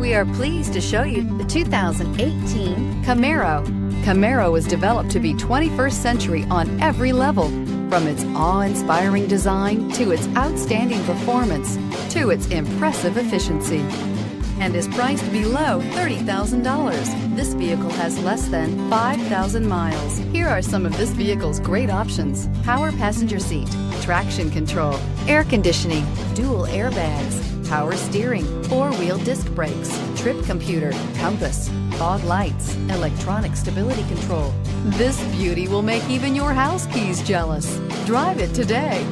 We are pleased to show you the 2018 Camaro. Camaro was developed to be 21st century on every level, from its awe-inspiring design to its outstanding performance to its impressive efficiency, and is priced below $30,000. This vehicle has less than 5,000 miles. Here are some of this vehicle's great options: power passenger seat, traction control, air conditioning, dual airbags, power steering, four-wheel disc brakes, trip computer, compass, fog lights, electronic stability control. This beauty will make even your house keys jealous. Drive it today.